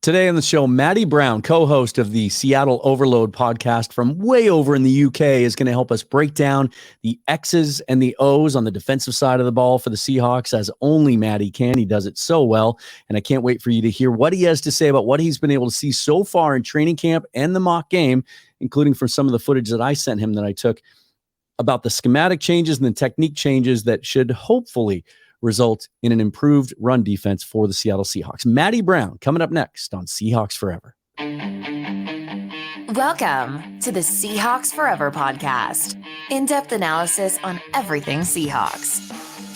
Today on the show, Matty Brown, co-host of the Seattle Overload podcast from way over in the UK, is going to help us break down the X's and the O's on the defensive side of the ball for the Seahawks, as only Matty can. He does it so well, and I can't wait for you to hear what he has to say about what he's been able to see so far in training camp and the mock game, including from some of the footage that I sent him that I took about the schematic changes and the technique changes that should hopefully result in an improved run defense for the Seattle Seahawks. Matty Brown coming up next on Seahawks Forever. Welcome to the Seahawks Forever podcast. In-depth analysis on everything Seahawks.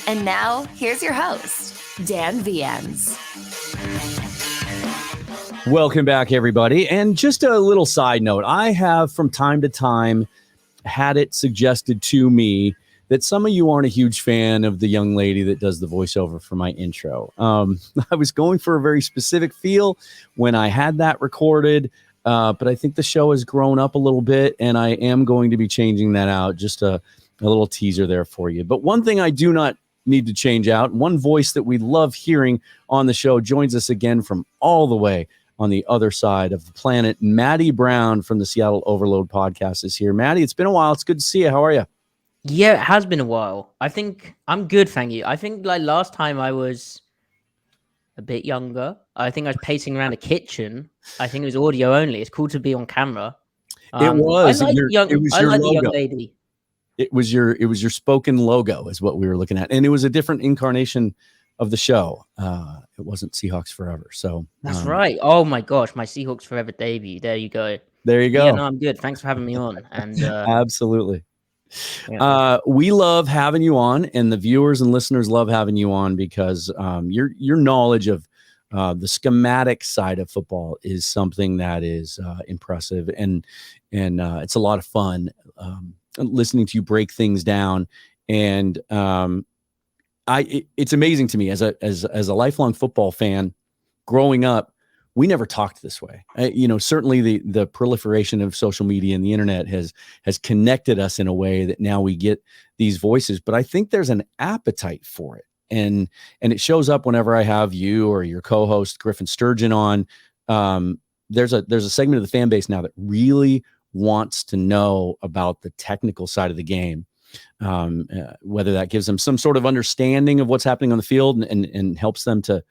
And now, here's your host, Dan Viens. Welcome back, everybody. And just a little side note, I have from time to time had it suggested to me that some of you aren't a huge fan of the young lady that does the voiceover for my intro. I was going for a very specific feel when I had that recorded, but I think the show has grown up a little bit, and I am going to be changing that out. Just a little teaser there for you. But one thing I do not need to change out, one voice that we love hearing on the show joins us again from all the way on the other side of the planet. Matty Brown from the Seattle Overload podcast is here. Matty, it's been a while. It's good to see you. How are you? Yeah, it has been a while. I think I'm good, thank you. I think like last time I was a bit younger. I think I was pacing around a kitchen. I think it was audio only. It's cool to be on camera. It was. I like it was I your like the logo. young lady. It was your spoken logo is what we were looking at, and it was a different incarnation of the show. It wasn't Seahawks Forever. So That's right. Oh my gosh, my Seahawks Forever debut. There you go. There you go. Yeah, no, I'm good. Thanks for having me on. And absolutely. Yeah. We love having you on, and the viewers and listeners love having you on because your knowledge of the schematic side of football is something that is impressive, and it's a lot of fun listening to you break things down. And it's amazing to me as a lifelong football fan growing up. We never talked this way. Certainly the proliferation of social media and the internet has connected us in a way that now we get these voices. But I think there's an appetite for it, and it shows up whenever I have you or your co-host Griffin Sturgeon on. There's a segment of the fan base now that really wants to know about the technical side of the game, whether that gives them some sort of understanding of what's happening on the field and helps them to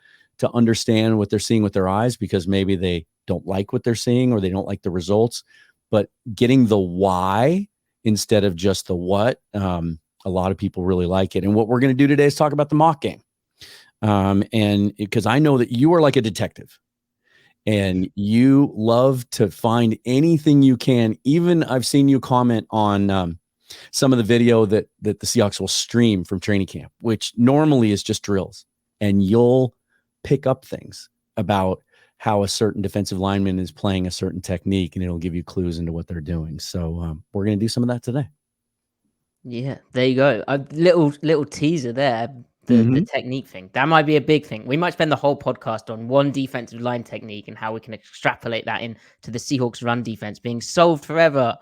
understand what they're seeing with their eyes, because maybe they don't like what they're seeing or they don't like the results. But getting the why instead of just the what, a lot of people really like it. And what we're going to do today is talk about the mock game. And because I know that you are like a detective and you love to find anything you can. Even I've seen you comment on some of the video that the Seahawks will stream from training camp, which normally is just drills, and you'll pick up things about how a certain defensive lineman is playing a certain technique, and it'll give you clues into what they're doing. So we're going to do some of that today. Yeah, there you go. A little teaser there. The technique thing, that might be a big thing. We might spend the whole podcast on one defensive line technique and how we can extrapolate that into the Seahawks run defense being solved forever.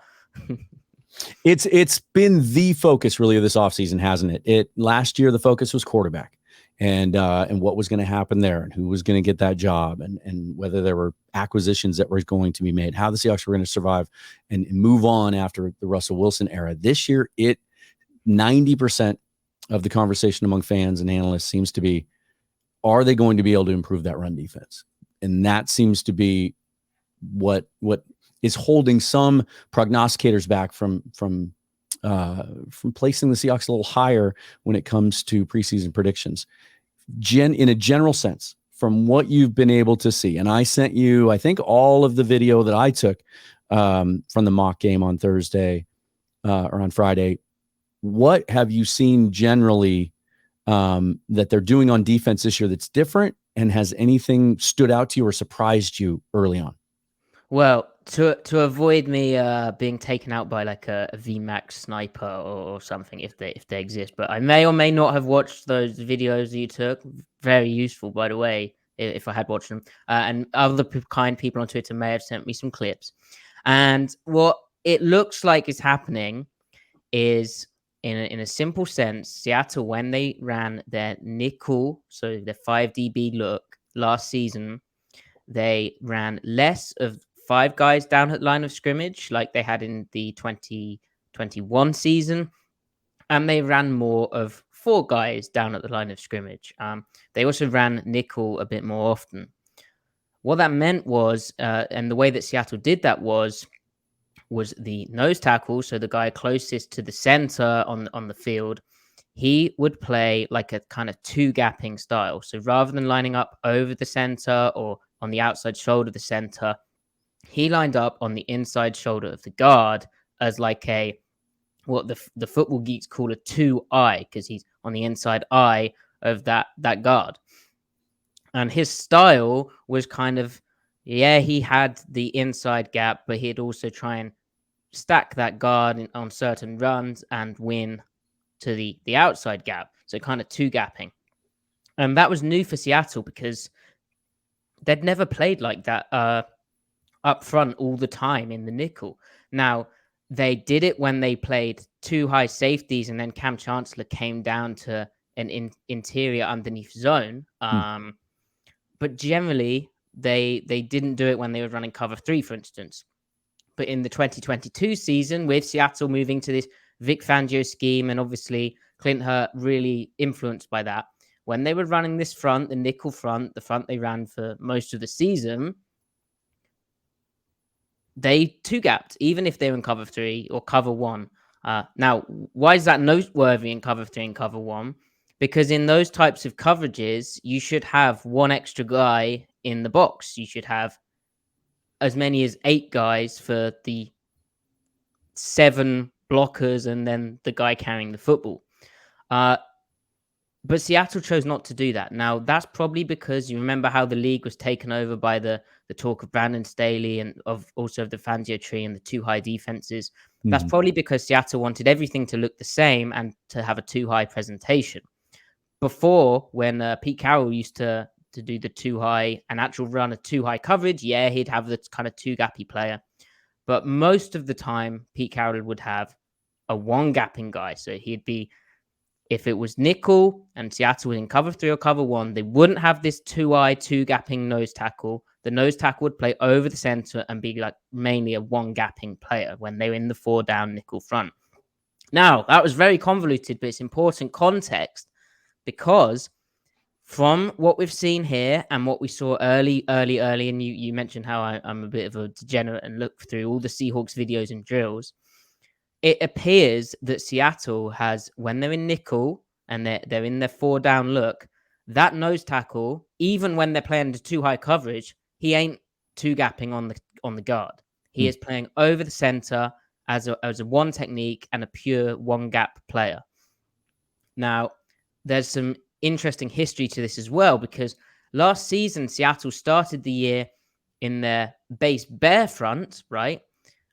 It's been the focus really of this offseason, hasn't it? Last year the focus was quarterback. And what was going to happen there, and who was going to get that job, and whether there were acquisitions that were going to be made, how the Seahawks were going to survive and move on after the Russell Wilson era. This year, 90% of the conversation among fans and analysts seems to be, are they going to be able to improve that run defense? And that seems to be what is holding some prognosticators back from placing the Seahawks a little higher when it comes to preseason predictions. In a general sense, from what you've been able to see, and I sent you, I think, all of the video that I took from the mock game on Thursday or on Friday. What have you seen generally that they're doing on defense this year that's different, and has anything stood out to you or surprised you early on? Well, to avoid me being taken out by like a VMAX sniper or something, if they exist, but I may or may not have watched those videos you took. Very useful, by the way, if I had watched them. And other kind people on Twitter may have sent me some clips. And what it looks like is happening is, in a simple sense, Seattle, when they ran their nickel, so the 5 DB look last season, They ran less of 5 guys down at line of scrimmage like they had in the 2021 season. And they ran more of 4 guys down at the line of scrimmage. They also ran nickel a bit more often. What that meant was, and the way that Seattle did that was the nose tackle, so the guy closest to the center on the field, he would play like a kind of 2-gapping style. So rather than lining up over the center or on the outside shoulder of the center, he lined up on the inside shoulder of the guard as like what the football geeks call a 2-eye, because he's on the inside eye of that guard. And his style was kind of, he had the inside gap, but he'd also try and stack that guard on certain runs and win to the outside gap. So kind of 2-gapping. And that was new for Seattle because they'd never played like that up front all the time in the nickel. Now, they did it when they played 2 high safeties and then Cam Chancellor came down to an interior underneath zone. But generally, they didn't do it when they were running cover 3, for instance. But in the 2022 season, with Seattle moving to this Vic Fangio scheme, and obviously Clint Hurt really influenced by that, when they were running this front, the nickel front, the front they ran for most of the season, they 2-gapped, even if they were in cover 3 or cover 1. Now, why is that noteworthy in cover 3 and cover 1? Because in those types of coverages, you should have 1 extra guy in the box. You should have as many as 8 guys for the 7 blockers and then the guy carrying the football. But Seattle chose not to do that. Now, that's probably because you remember how the league was taken over by the talk of Brandon Staley and also of the Fangio tree and the 2 high defenses. Mm-hmm. That's probably because Seattle wanted everything to look the same and to have a 2 high presentation. Before, when Pete Carroll used to do the 2 high, an actual run of 2 high coverage, he'd have the kind of 2-gappy player. But most of the time, Pete Carroll would have a 1-gapping guy. So he'd be, if it was nickel and Seattle was in cover 3 or cover 1, they wouldn't have this 2-eye, 2-gapping nose tackle. The nose tackle would play over the center and be like mainly a 1-gapping player when they were in the 4-down nickel front. Now, that was very convoluted, but it's important context because from what we've seen here and what we saw early, and you mentioned how I'm a bit of a degenerate and look through all the Seahawks videos and drills, it appears that Seattle has, when they're in nickel and they're in their 4-down look, that nose tackle, even when they're playing the 2 high coverage, he ain't 2-gapping on the guard. He is playing over the center as a 1 technique and a pure 1-gap player. Now, there's some interesting history to this as well, because last season, Seattle started the year in their base bear front, right?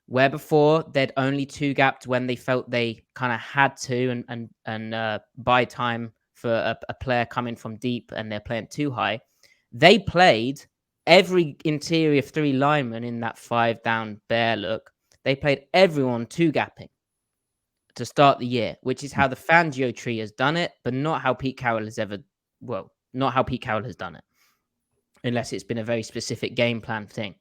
Where before they'd only 2-gapped when they felt they kind of had to and buy time for a player coming from deep and they're playing 2 high. They played every interior 3 lineman in that 5-down bear look. They played everyone 2-gapping to start the year, which is how the Fangio tree has done it, but not how Pete Carroll has done it, unless it's been a very specific game plan thing.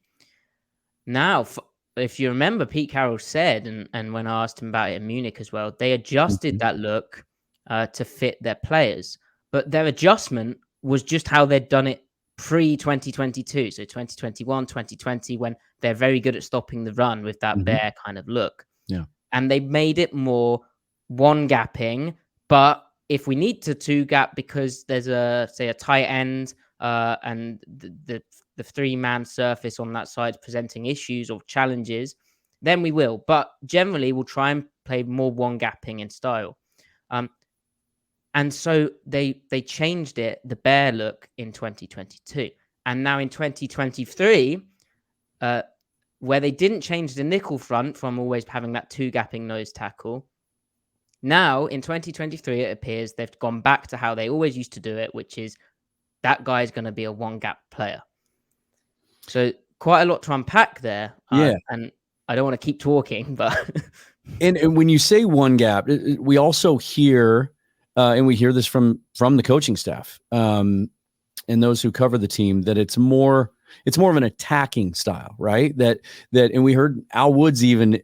Now, if you remember, Pete Carroll said, and when I asked him about it in Munich as well, they adjusted that look to fit their players, but their adjustment was just how they'd done it pre-2022, so 2021, 2020, when they're very good at stopping the run with that bear kind of look. Yeah. And they made it more 1-gapping, but if we need to 2-gap because there's a tight end and the 3-man surface on that side presenting issues or challenges, then we will. But generally, we'll try and play more 1-gapping in style. And so they changed it, the bear look, in 2022. And now in 2023, where they didn't change the nickel front from always having that 2-gapping nose tackle, now in 2023, it appears they've gone back to how they always used to do it, which is that guy is going to be a 1-gap player. So quite a lot to unpack there. Yeah. And I don't want to keep talking, but... and when you say 1-gap, we also hear, and we hear this from the coaching staff and those who cover the team, that it's more it's more of an attacking style, right? And we heard Al Woods even,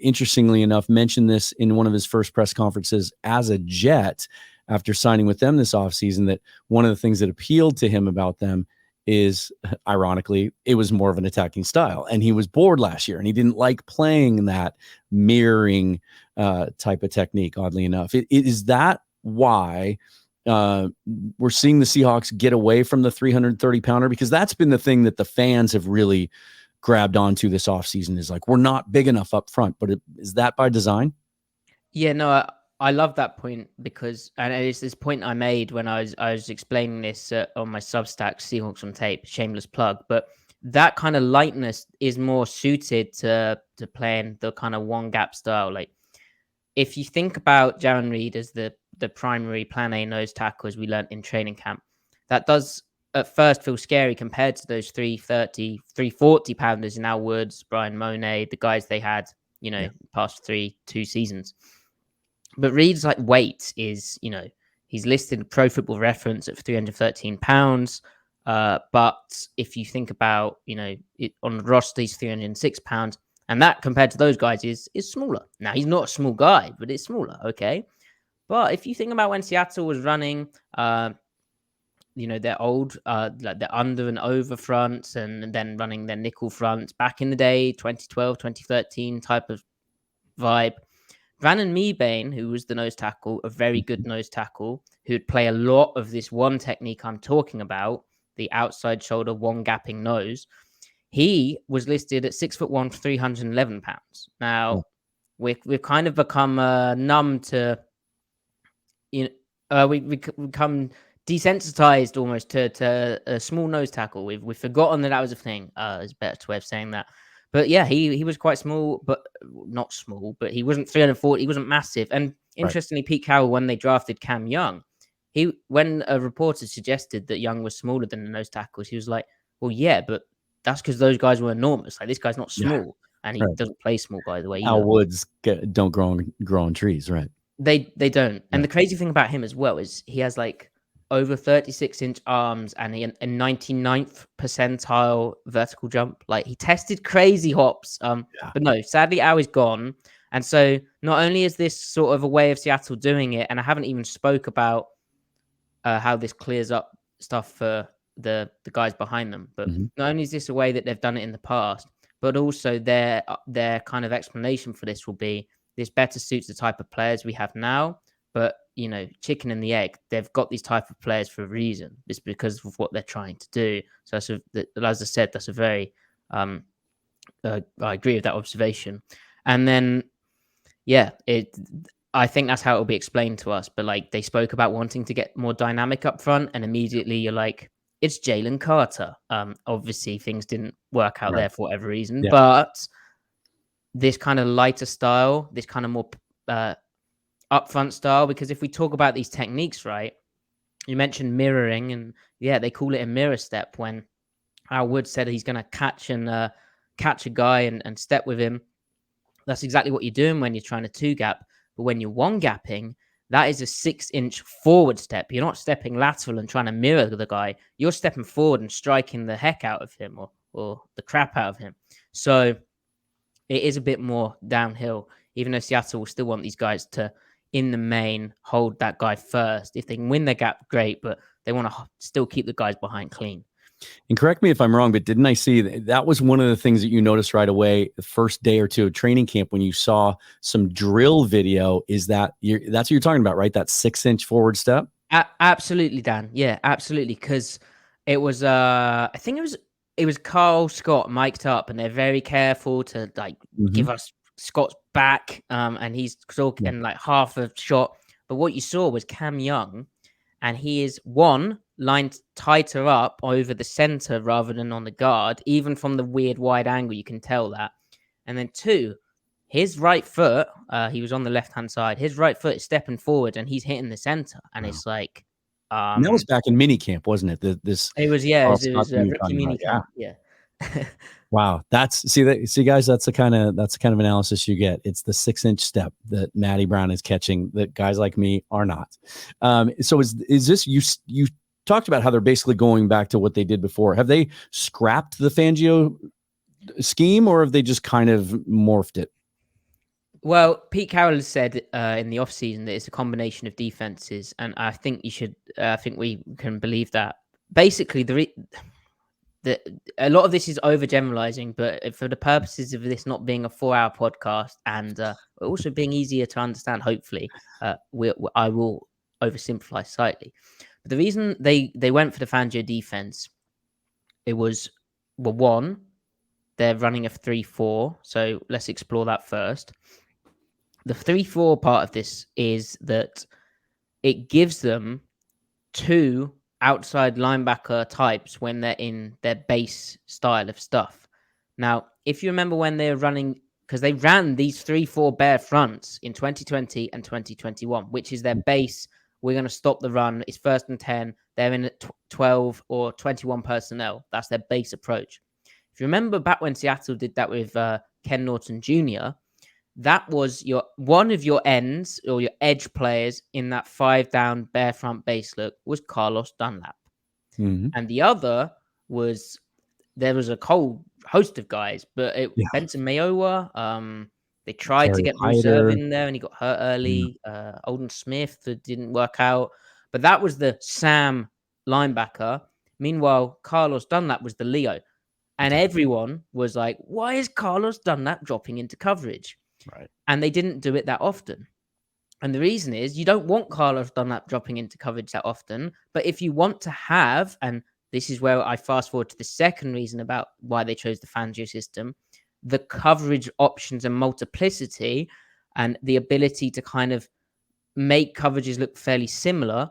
interestingly enough, mention this in one of his first press conferences as a Jet after signing with them this offseason, that one of the things that appealed to him about them is, ironically, it was more of an attacking style. And he was bored last year and he didn't like playing that mirroring type of technique, oddly enough. Is that why we're seeing the Seahawks get away from the 330 pounder? Because that's been the thing that the fans have really grabbed onto this offseason, is like, we're not big enough up front. But is that by design? Yeah, no, I love that point, because, and it's this point I made when I was explaining this on my Substack, Seahawks on Tape, shameless plug. But that kind of lightness is more suited to playing the kind of one gap style. Like, if you think about Jaron Reed as the primary plan A nose tackle, as we learned in training camp, that does at first feel scary compared to those 330, 340 pounders in Al Woods, Brian Monet, the guys they had, past 2 seasons. But Reed's like weight is, he's listed Pro Football Reference at 313 pounds. But if you think about, it, on the roster, he's 306 pounds. And that, compared to those guys, is smaller. Now, he's not a small guy, but it's smaller, okay? But if you think about when Seattle was running, their old, like their under and over fronts, and then running their nickel fronts back in the day, 2012, 2013 type of vibe. Brandon Meebane, who was the nose tackle, a very good nose tackle, who'd play a lot of this one technique I'm talking about, the outside shoulder, one gapping nose. He was listed at 6'1", 311 pounds. Now, we've kind of become numb to, we become desensitized almost to a small nose tackle. We've forgotten that was a thing. Is a better way of saying that. But yeah, he was quite small, but not small, but he wasn't 340. He wasn't massive. And interestingly, Pete Carroll, when they drafted Cam Young, when a reporter suggested that Young was smaller than the nose tackles, he was like, well, yeah, but that's because those guys were enormous. Like, this guy's not small, and he doesn't play small, by the way. Al Woods don't grow on trees, right? They don't. And the crazy thing about him as well is he has like over 36-inch arms and a 99th percentile vertical jump. Like, he tested crazy hops. But no, sadly, Al is gone. And so not only is this sort of a way of Seattle doing it, and I haven't even spoke about how this clears up stuff for the guys behind them, but not only is this a way that they've done it in the past, but also their kind of explanation for this will be this better suits the type of players we have now. But, chicken and the egg, they've got these type of players for a reason. It's because of what they're trying to do. So as I said, that's a very, I agree with that observation. And then, I think that's how it will be explained to us. But like, they spoke about wanting to get more dynamic up front, and immediately you're like, it's Jalen Carter. Obviously things didn't work out there for whatever reason, but this kind of lighter style, this kind of more, upfront style, because if we talk about these techniques, right, you mentioned mirroring, and they call it a mirror step. When Al Wood said he's going to catch a guy and step with him, that's exactly what you're doing when you're trying to two gap. But when you're one gapping, that is a 6-inch forward step. You're not stepping lateral and trying to mirror the guy. You're stepping forward and striking the heck out of him, or the crap out of him. So it is a bit more downhill, even though Seattle will still want these guys to, in the main, hold that guy first. If they can win their gap, great, but they want to still keep the guys behind clean. And correct me if I'm wrong, but didn't I see that was one of the things that you noticed right away the first day or two of training camp when you saw some drill video? Is that's what you're talking about, right? That 6-inch forward step? Absolutely, Dan. Yeah, absolutely. Because it was, I think it was Carl Scott mic'd up, and they're very careful to give us Scott's back, and he's talking like half a shot. But what you saw was Cam Young, and he is lined tighter up over the center rather than on the guard. Even from the weird wide angle, you can tell that. And then 2, his right foot, he was on the left-hand side. His right foot is stepping forward, and he's hitting the center. And it's like, and that was back in minicamp, wasn't it? It was rookie minicamp. Yeah. Wow, see guys, that's the kind of analysis you get. It's the 6-inch step that Matty Brown is catching that guys like me are not. So is this you talked about how they're basically going back to what they did before. Have they scrapped the Fangio scheme, or have they just kind of morphed it? Well, Pete Carroll has said in the offseason that it's a combination of defenses, and I think you should. I think we can believe that. Basically, a lot of this is overgeneralizing, but for the purposes of this not being a 4-hour podcast and also being easier to understand, hopefully, I will oversimplify slightly. But the reason they went for the Fangio defense, it was, well, one, they're running a 3-4, so let's explore that first. The 3-4 part of this is that it gives them 2 outside linebacker types when they're in their base style of stuff. Now, if you remember when they're running, because they ran these 3-4 bare fronts in 2020 and 2021, which is their base. We're going to stop the run. It's 1st and 10. They're in 12 or 21 personnel. That's their base approach. If you remember back when Seattle did that with Ken Norton Jr., that was one of your ends or your edge players in that 5-down bare front base look was Carlos Dunlap. Mm-hmm. And the other was, there was a whole host of guys, but Benson Mayowa, they tried to get Reserve in there and he got hurt early. Alden Smith, that didn't work out. But that was the Sam linebacker. Meanwhile, Carlos Dunlap was the Leo. And everyone was like, why is Carlos Dunlap dropping into coverage? Right. And they didn't do it that often. And the reason is you don't want Carlos Dunlap dropping into coverage that often. But if you want to have, and this is where I fast forward to the second reason about why they chose the Fangio system, the coverage options and multiplicity and the ability to kind of make coverages look fairly similar.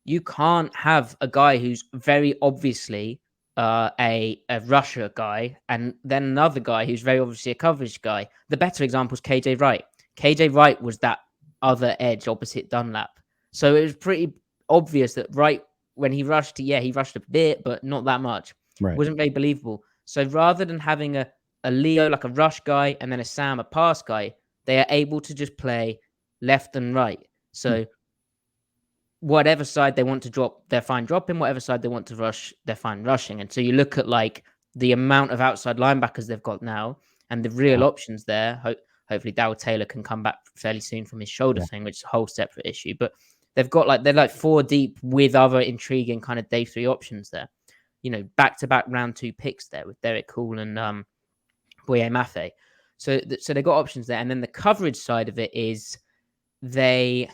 You can't have a guy who's very obviously a rusher guy and then another guy who's very obviously a coverage guy. The better example is KJ Wright. KJ Wright was that other edge opposite Dunlap. So it was pretty obvious that Wright, when he rushed, he rushed a bit, but not that much. Right. It wasn't very believable. So rather than having a Leo, like a rush guy, and then a Sam, a pass guy, they are able to just play left and right. So whatever side they want to drop, they're fine dropping. Whatever side they want to rush, they're fine rushing. And so you look at like the amount of outside linebackers they've got now and the real options there. Hopefully Darryl Taylor can come back fairly soon from his shoulder thing, which is a whole separate issue. But they've got they're 4 deep with other intriguing kind of day 3 options there. You know, back-to-back round 2 picks there with Derek Cool and Boye Mafe. So they've got options there. And then the coverage side of it is they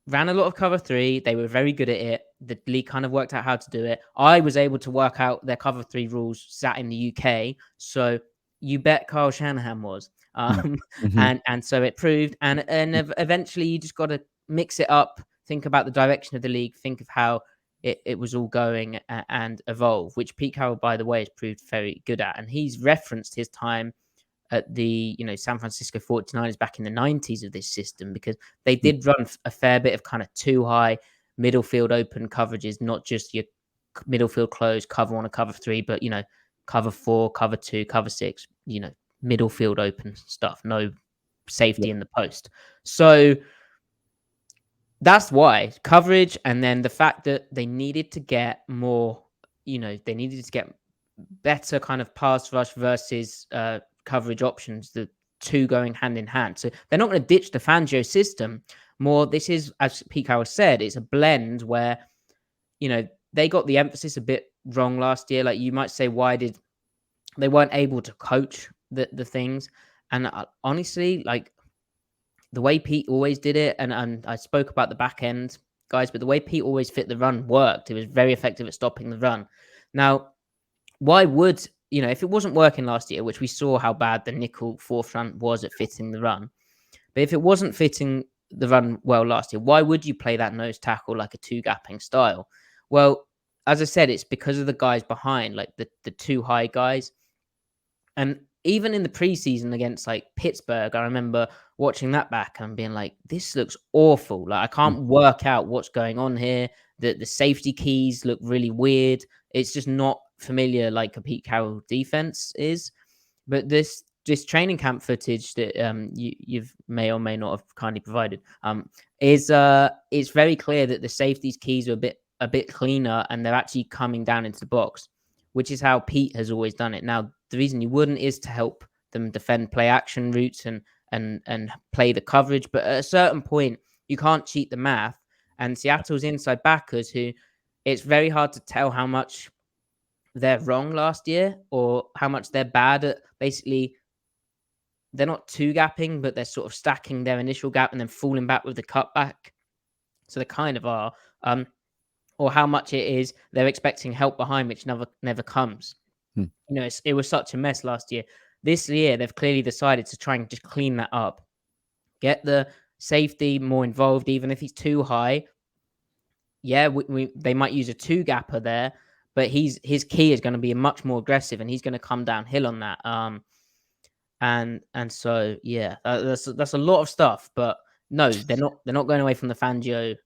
ran a lot of cover 3. They were very good at it. The league kind of worked out how to do it. I was able to work out their cover 3 rules sat in the UK. So you bet Kyle Shanahan was. And so it proved. And eventually you just got to mix it up, think about the direction of the league, think of how it was all going and evolve, which Pete Carroll, by the way, has proved very good at. And he's referenced his time at the San Francisco 49ers back in the 90s of this system, because they did run a fair bit of kind of 2 high middle field open coverages, not just your middle field close cover 1 or cover 3, but cover 4, cover 2, cover 6, middle field open stuff, no safety in the post. So that's why coverage, and then the fact that they needed to get more, they needed to get better kind of pass rush versus coverage options, the 2 going hand in hand. So they're not going to ditch the Fangio system. More, this is, as Pete Carroll said, it's a blend where, they got the emphasis a bit wrong last year. Like you might say, why did they weren't able to coach the things? And honestly, like the way Pete always did it, and I spoke about the back end guys, but the way Pete always fit the run worked. It was very effective at stopping the run. Now, why would, if it wasn't working last year, which we saw how bad the nickel forefront was at fitting the run, but if it wasn't fitting the run well last year, why would you play that nose tackle like a 2-gapping style? Well, as I said, it's because of the guys behind, like the 2 high guys. And even in the preseason against like Pittsburgh, I remember watching that back and being like, this looks awful. Like I can't work out what's going on here. The safety keys look really weird. It's just not familiar like a Pete Carroll defense is. But this training camp footage that you've may or may not have kindly provided is it's very clear that the safeties keys are a bit a bit cleaner and they're actually coming down into the box, which is how Pete has always done it. Now, the reason you wouldn't is to help them defend play action routes and play the coverage. But at a certain point, you can't cheat the math. And Seattle's inside backers, who it's very hard to tell how much they're wrong last year or how much they're bad at. Basically, they're not two gapping, but they're sort of stacking their initial gap and then falling back with the cutback. So they kind of are. Or how much it is they're expecting help behind, which never comes. You know, it was such a mess last year. This year, they've clearly decided to try and just clean that up. Get the safety more involved, even if he's too high. Yeah, they might use a two gapper there, but his key is going to be much more aggressive, and he's going to come downhill on that. And so yeah, that's a lot of stuff. But no, they're not going away from the Fangio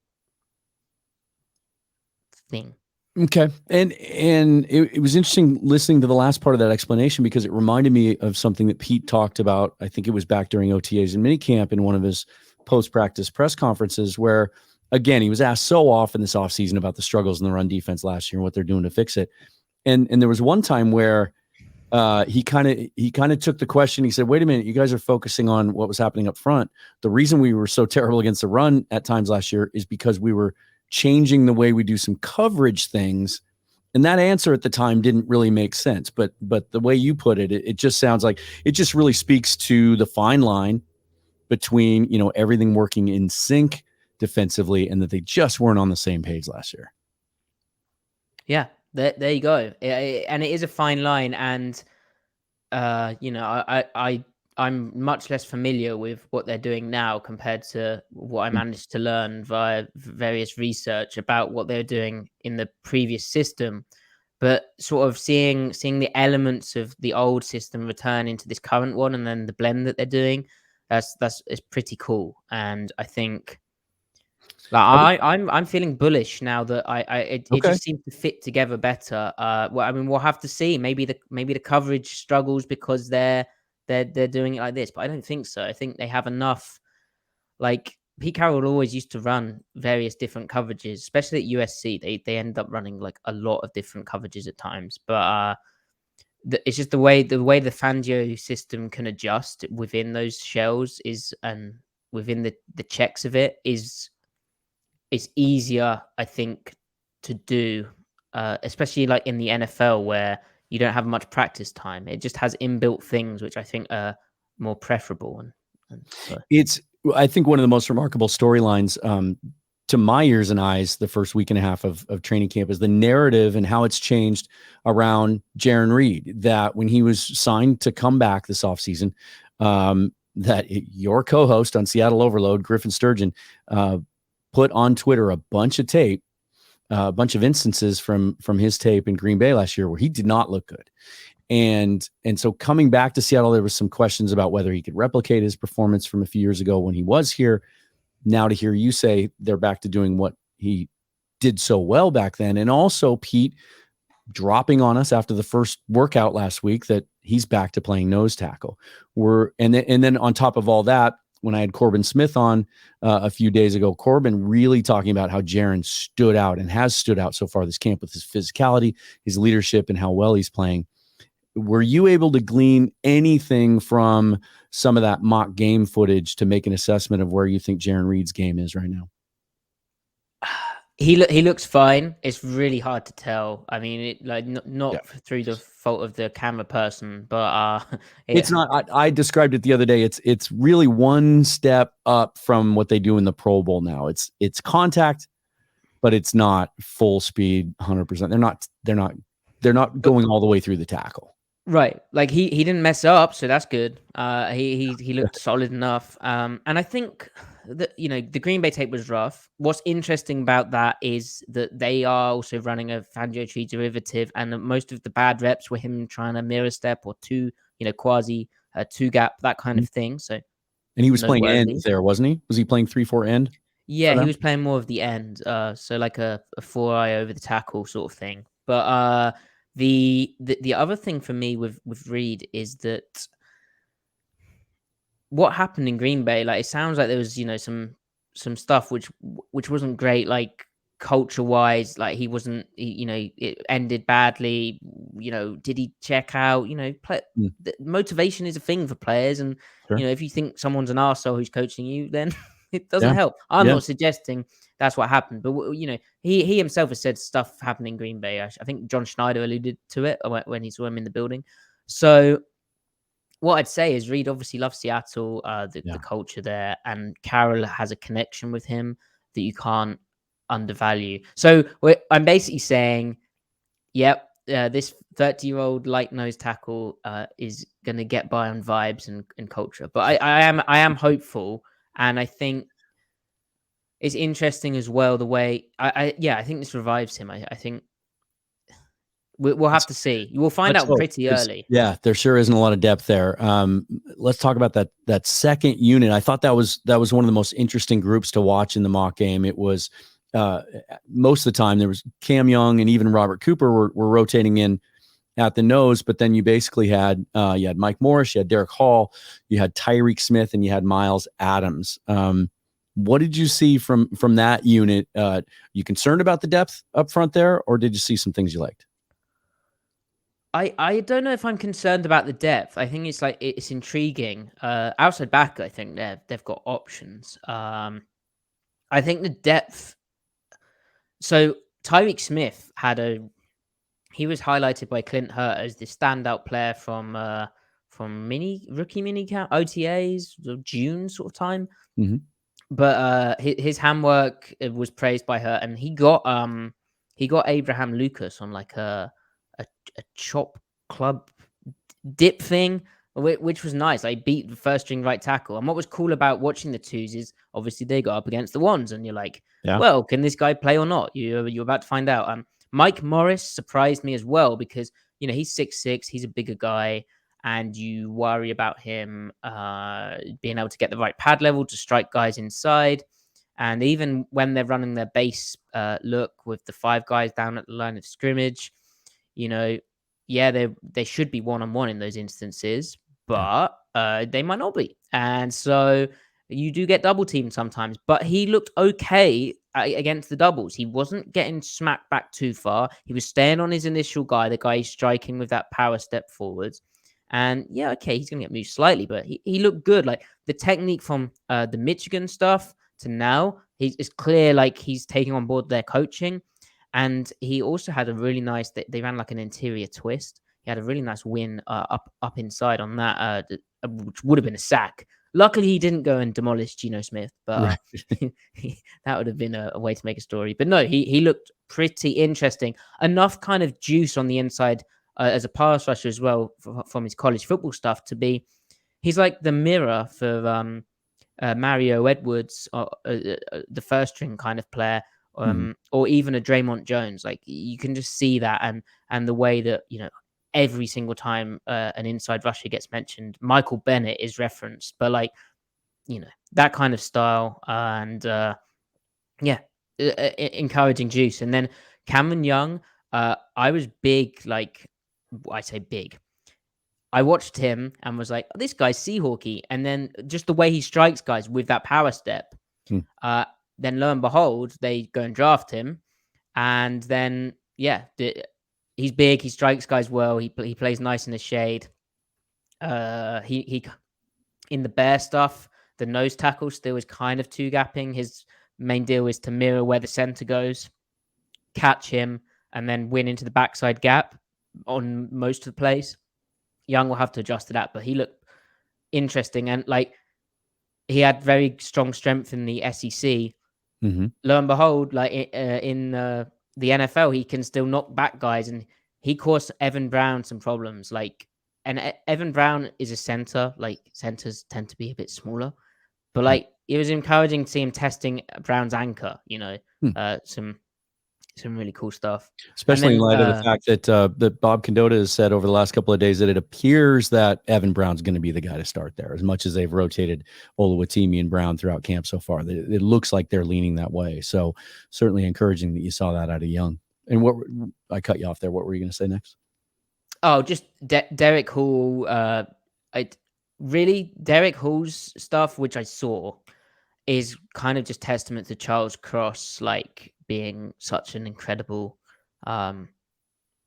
thing. Okay. And it was interesting listening to the last part of that explanation, because it reminded me of something that Pete talked about. I think it was back during OTAs and minicamp in one of his post-practice press conferences, where, again, he was asked so often this offseason about the struggles in the run defense last year and what they're doing to fix it. And there was one time where he kind of took the question. He said, wait a minute, you guys are focusing on what was happening up front. The reason we were so terrible against the run at times last year is because we were changing the way we do some coverage things. And that answer at the time didn't really make sense. But the way you put it, it just sounds like it just really speaks to the fine line between, you know, everything working in sync defensively, and that they just weren't on the same page last year. Yeah, there you go. And it is a fine line. And, you know, I'm much less familiar with what they're doing now compared to what I managed to learn via various research about what they're doing in the previous system. But sort of seeing the elements of the old system return into this current one, and then the blend that they're doing, it's pretty cool. And I think, like, I'm feeling bullish now that it just seems to fit together better. Well, I mean, we'll have to see. Maybe the coverage struggles because they're doing it like this, but I don't think so. I think they have enough. Like, Pete Carroll always used to run various different coverages, especially at USC. They end up running like a lot of different coverages at times, but it's just the way the Fangio system can adjust within those shells and within the checks of it is easier, I think, to do, especially like in the NFL where you don't have much practice time. It just has inbuilt things which I think are more preferable. And so. It's, I think, one of the most remarkable storylines to my ears and eyes the first week and a half of training camp is the narrative and how it's changed around Jarran Reed. That when he was signed to come back this offseason, your co-host on Seattle Overload, Griffin Sturgeon, put on Twitter a bunch of tape, a bunch of instances from his tape in Green Bay last year where he did not look good. And so coming back to Seattle, there was some questions about whether he could replicate his performance from a few years ago when he was here. Now to hear you say they're back to doing what he did so well back then. And also Pete dropping on us after the first workout last week that he's back to playing nose tackle. And then on top of all that, when I had Corbin Smith on a few days ago, Corbin really talking about how Jarran stood out and has stood out so far this camp with his physicality, his leadership, and how well he's playing. Were you able to glean anything from some of that mock game footage to make an assessment of where you think Jarran Reed's game is right now? He looks fine. It's really hard to tell. I mean, not through the fault of the camera person, but it's not. I described it the other day. It's really one step up from what they do in the Pro Bowl now. It's contact, but it's not full speed, 100%. They're not going all the way through the tackle. Right. Like he didn't mess up, so that's good. He looked solid enough. And I think that, you know, the Green Bay tape was rough. What's interesting about that is that they are also running a Fangio tree derivative, and most of the bad reps were him trying to mirror step or two, you know, quasi two gap, that kind of thing. So, and he was playing end there, wasn't he? Was he playing 3-4 end? Yeah, he was playing more of the end. So like a 4-eye over the tackle sort of thing. But the other thing for me with Reed is that what happened in Green Bay, like, it sounds like there was, you know, some stuff which wasn't great. Like, culture wise, like he wasn't, it ended badly. Did he check out? Mm, Motivation is a thing for players, and sure. if you think someone's an arsehole who's coaching you, then it doesn't Yeah. help. I'm Yeah. not suggesting that's what happened, but he himself has said stuff happened in Green Bay. I think John Schneider alluded to it when he saw him in the building. So what I'd say is Reed obviously loves Seattle, the Yeah. culture there, and Carroll has a connection with him that you can't undervalue. So I'm basically saying, yep, this 30-year-old light nose tackle is going to get by on vibes and culture. But I am hopeful, and I think it's interesting as well the way I think this revives him. I think we'll have to see. We'll find Let's out hope. pretty early. Yeah, there sure isn't a lot of depth there. Let's talk about that second unit. I thought that was one of the most interesting groups to watch in the mock game. It was most of the time there was Cam Young and even Robert Cooper were rotating in at the nose, but then you basically had Mike Morris, you had Derek Hall, you had Tyreek Smith, and you had Miles Adams. What did you see from that unit? You concerned about the depth up front there, or did you see some things you liked? I don't know if I'm concerned about the depth. I think it's intriguing. Outside back, I think they've got options. I think the depth. So Tyreek Smith he was highlighted by Clint Hurt as the standout player from rookie mini camp OTAs, June sort of time. Mm-hmm. But his handwork was praised by Hurt, and he got Abraham Lucas on like a chop club dip thing, which was nice. I beat the first string right tackle. And what was cool about watching the twos is obviously they got up against the ones, and you're like, Yeah. well, can this guy play or not? You're about to find out. Mike Morris surprised me as well because he's 6'6", he's a bigger guy, and you worry about him being able to get the right pad level to strike guys inside. And even when they're running their base look with the 5 guys down at the line of scrimmage, they should be one-on-one in those instances, but they might not be. And so you do get double teamed sometimes, but he looked okay against the doubles. He wasn't getting smacked back too far. He was staying on his initial guy, the guy he's striking with that power step forwards. And yeah, okay, he's going to get moved slightly, but he looked good. Like the technique from the Michigan stuff to now, it's clear like he's taking on board their coaching. And he also had a really nice, they ran like an interior twist. He had a really nice win up inside on that, which would have been a sack. Luckily, he didn't go and demolish Geno Smith, but that would have been a way to make a story. But no, he looked pretty interesting. Enough kind of juice on the inside as a pass rusher as well from his college football stuff to be. He's like the mirror for Mario Edwards, the first string kind of player. Or even a Draymond Jones. Like you can just see that, and the way that every single time an inside rusher gets mentioned, Michael Bennett is referenced. But like that kind of style, and encouraging juice. And then Cameron Young, I was big. Like I say, big. I watched him and was like, oh, this guy's Seahawky, and then just the way he strikes guys with that power step. Then lo and behold, they go and draft him, and then he's big. He strikes guys well. He plays nice in the shade. He in the bear stuff, the nose tackle still is kind of two gapping. His main deal is to mirror where the center goes, catch him, and then win into the backside gap on most of the plays. Young will have to adjust to that, but he looked interesting, and like he had very strong strength in the SEC. Lo and behold, like in the NFL, he can still knock back guys, and he caused Evan Brown some problems. Like, and Evan Brown is a center. Like centers tend to be a bit smaller, but like it was encouraging to see him testing Brown's anchor. Some really cool stuff, especially in light of the fact that Bob Condotta has said over the last couple of days that it appears that Evan Brown's going to be the guy to start there. As much as they've rotated Oluwatimi and Brown throughout camp so far, it looks like they're leaning that way. So certainly encouraging that you saw that out of Young. And what I cut you off there. What were you going to say next? Oh, just Derek Hall. Derek Hall's stuff, which I saw, is kind of just testament to Charles Cross, like being such an incredible, an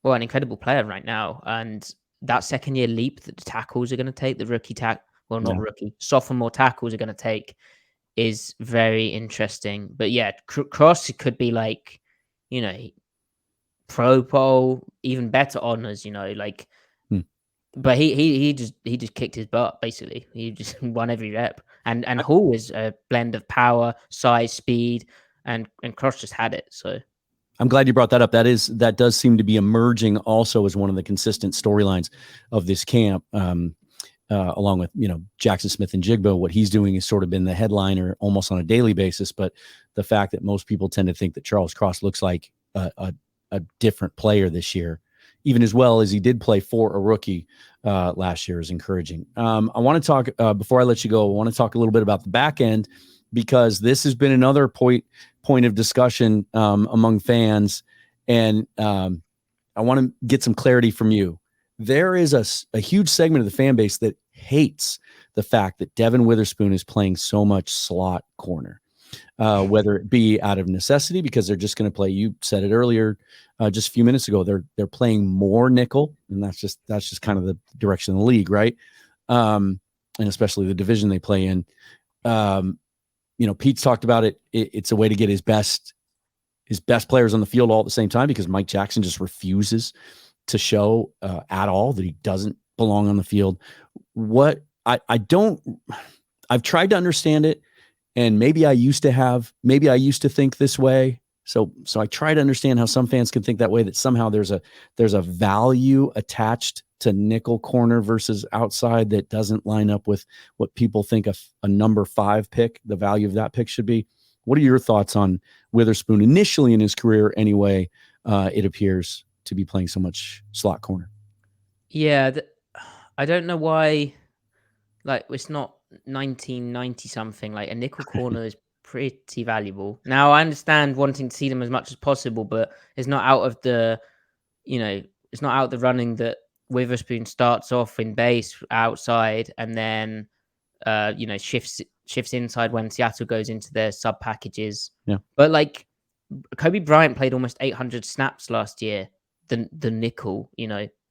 incredible player right now. And that second year leap that the tackles are going to take, the not Yeah. rookie, sophomore tackles are going to take, is very interesting. But yeah, Cross could be like, you know, Pro Bowl, even better honors, like. Hmm. But he just kicked his butt basically. He just won every rep. And Hall is a blend of power, size, speed, and Cross just had it. So I'm glad you brought that up. That does seem to be emerging also as one of the consistent storylines of this camp. Along with Jackson Smith and Jigbo, what he's doing has sort of been the headliner almost on a daily basis. But the fact that most people tend to think that Charles Cross looks like a different player this year, even as well as he did play for a rookie last year, is encouraging. I want to talk before I let you go. I want to talk a little bit about the back end, because this has been another point of discussion among fans, and I want to get some clarity from you. There is a huge segment of the fan base that hates the fact that Devin Witherspoon is playing so much slot corner, whether it be out of necessity because they're just going to play. You said it earlier, just a few minutes ago. They're playing more nickel, and that's just kind of the direction of the league, right? And especially the division they play in. Pete's talked about it. It's a way to get his best players on the field all at the same time, because Mike Jackson just refuses to show at all that he doesn't belong on the field. I've tried to understand it, and maybe I used to think this way. So I try to understand how some fans can think that way, that somehow there's a value attached to nickel corner versus outside that doesn't line up with what people think a number 5 pick, the value of that pick should be. What are your thoughts on Witherspoon initially in his career anyway? It appears to be playing so much slot corner. Yeah, I don't know why. Like, it's not 1990 something. Like, a nickel corner is pretty valuable. Now, I understand wanting to see them as much as possible, but it's not out of the, it's not out of the running that Witherspoon starts off in base outside and then, shifts inside when Seattle goes into their sub packages. Yeah. But like, Kobe Bryant played almost 800 snaps last year. The nickel,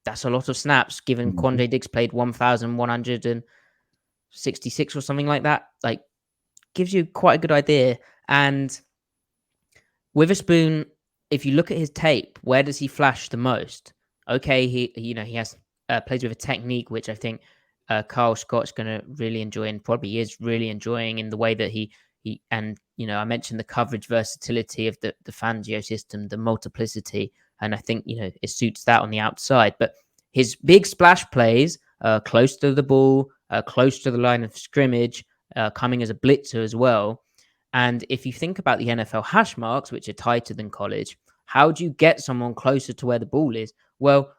that's a lot of snaps, given Mm-hmm. Quandre Diggs played 1,166 or something like that. Like, gives you quite a good idea. And Witherspoon, if you look at his tape, where does he flash the most? Okay, he has plays with a technique which I think Kyle Scott's going to really enjoy, and probably is really enjoying, in the way that he and I mentioned the coverage versatility of the Fangio system, the multiplicity, and I think it suits that on the outside. But his big splash plays, close to the ball, close to the line of scrimmage, coming as a blitzer as well. And if you think about the NFL hash marks, which are tighter than college, how do you get someone closer to where the ball is? Well,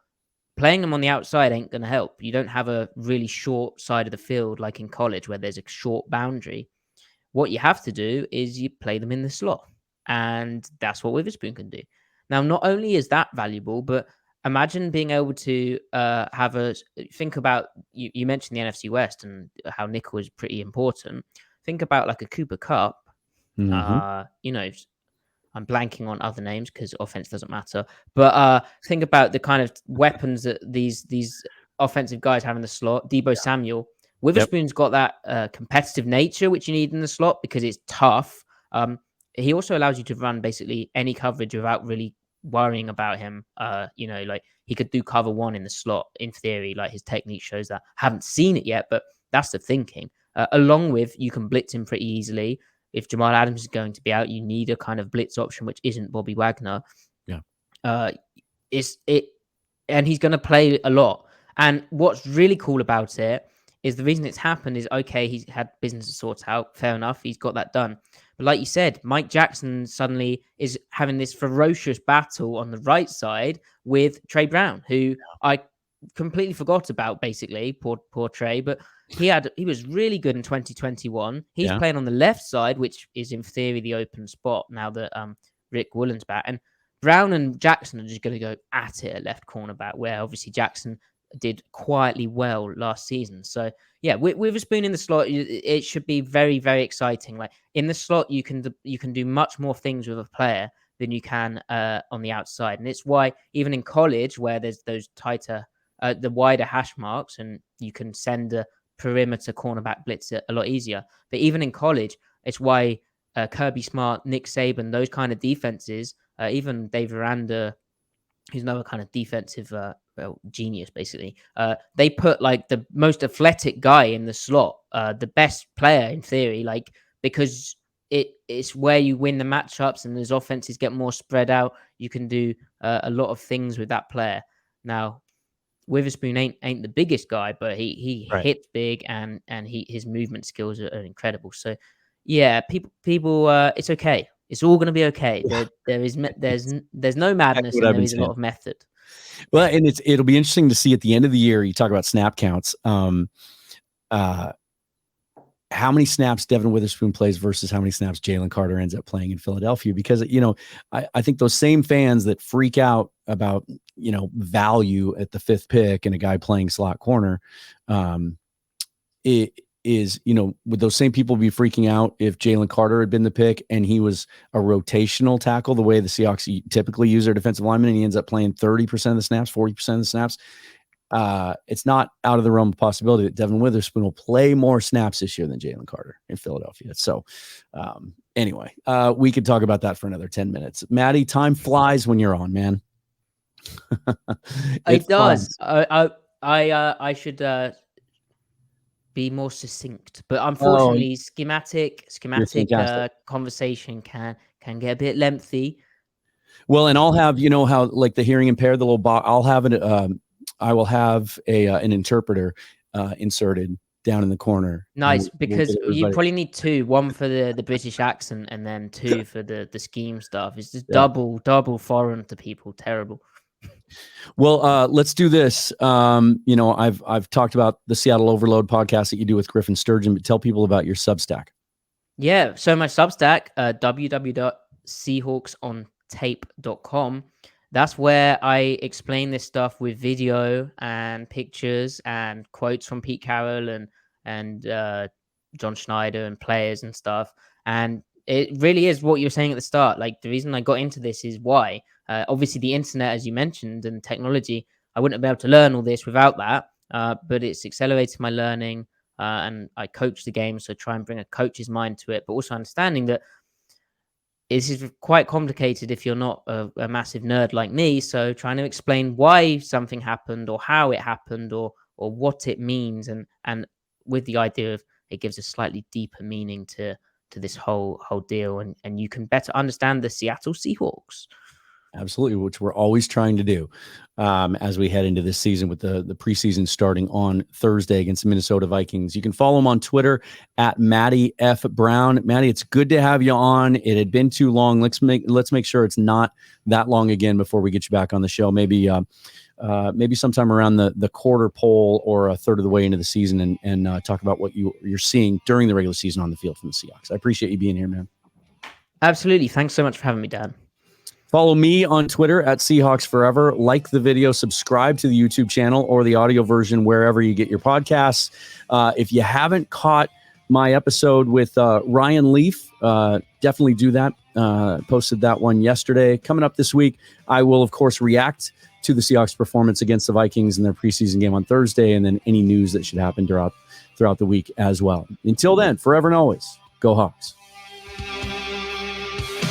playing them on the outside ain't going to help. You don't have a really short side of the field like in college where there's a short boundary. What you have to do is you play them in the slot. And that's what Witherspoon can do. Now, not only is that valuable, but imagine being able to think about, you mentioned the NFC West and how nickel is pretty important. Think about like a Cooper Kupp. Mm-hmm. I'm blanking on other names because offense doesn't matter. But think about the kind of weapons that these offensive guys have in the slot. Deebo Samuel. Witherspoon's got that competitive nature which you need in the slot because it's tough. He also allows you to run basically any coverage without really worrying about him. Like he could do cover 1 in the slot in theory. Like his technique shows that. Haven't seen it yet, but that's the thinking. Along with, you can blitz him pretty easily. If Jamal Adams is going to be out, you need a kind of blitz option, which isn't Bobby Wagner. Yeah. And he's going to play a lot. And what's really cool about it is the reason it's happened is, okay, he's had business to sort out. Fair enough. He's got that done. But like you said, Mike Jackson suddenly is having this ferocious battle on the right side with Trey Brown, who I completely forgot about, basically. Poor Trey. But he was really good in 2021. He's playing on the left side, which is in theory the open spot now that Rick Woolen's back. And Brown and Jackson are just going to go at it at left cornerback, where obviously Jackson did quietly well last season. So yeah, with a spoon in the slot, it should be very, very exciting. Like in the slot, you can do much more things with a player than you can on the outside. And it's why even in college, where there's those tighter, the wider hash marks, and you can send a perimeter cornerback blitz a lot easier. But even in college, it's why Kirby Smart, Nick Saban, those kind of defenses, even Dave Aranda, who's another kind of defensive genius, basically. They put like the most athletic guy in the slot, the best player in theory, like because it's where you win the matchups, and as offenses get more spread out, you can do a lot of things with that player. Now, Witherspoon ain't the biggest guy, but he Right. hits big, and his movement skills are incredible. So yeah, people, it's okay. It's all going to be okay. Yeah. There's no madness, what and I've there been is a lot saying. of method. Well, and it'll be interesting to see at the end of the year. You talk about snap counts. How many snaps Devin Witherspoon plays versus how many snaps Jalen Carter ends up playing in Philadelphia, because, I think those same fans that freak out about, value at the 5th pick and a guy playing slot corner, it is, would those same people be freaking out if Jalen Carter had been the pick and he was a rotational tackle, the way the Seahawks typically use their defensive lineman, and he ends up playing 30% of the snaps, 40% of the snaps? It's not out of the realm of possibility that Devin Witherspoon will play more snaps this year than Jalen Carter in Philadelphia. So anyway, we could talk about that for another 10 minutes. Matty, time flies when you're on, man. It does. I should be more succinct, but unfortunately, schematic conversation can get a bit lengthy. Well, and I'll have, how like the hearing impaired, the little box, I will have an interpreter inserted down in the corner. Nice, because you probably need 2, one for the British accent and then 2 for the scheme stuff. It's just double foreign to people. Terrible. Well, let's do this. I've talked about the Seattle Overload podcast that you do with Griffin Sturgeon, but tell people about your Substack. Yeah, so my Substack, www.seahawksontape.com. That's where I explain this stuff with video and pictures and quotes from Pete Carroll and John Schneider and players and stuff. And it really is what you were saying at the start. Like, the reason I got into this is why. Obviously, the internet, as you mentioned, and technology, I wouldn't be able to learn all this without that. But it's accelerated my learning, and I coach the game, so try and bring a coach's mind to it, but also understanding that this is quite complicated if you're not a massive nerd like me. So trying to explain why something happened, or how it happened, or what it means, and with the idea of it gives a slightly deeper meaning to this whole deal, and you can better understand the Seattle Seahawks. Absolutely, which we're always trying to do as we head into this season, with the preseason starting on Thursday against the Minnesota Vikings. You can follow him on Twitter at Matty F. Brown. Matty, it's good to have you on. It had been too long. Let's make sure it's not that long again before we get you back on the show. Maybe sometime around the quarter pole or a third of the way into the season, and talk about what you're seeing during the regular season on the field from the Seahawks. I appreciate you being here, man. Absolutely. Thanks so much for having me, Dan. Follow me on Twitter at Seahawks Forever. Like the video, subscribe to the YouTube channel or the audio version wherever you get your podcasts. If you haven't caught my episode with Ryan Leaf, definitely do that. Posted that one yesterday. Coming up this week, I will, of course, react to the Seahawks' performance against the Vikings in their preseason game on Thursday, and then any news that should happen throughout the week as well. Until then, forever and always, go Hawks.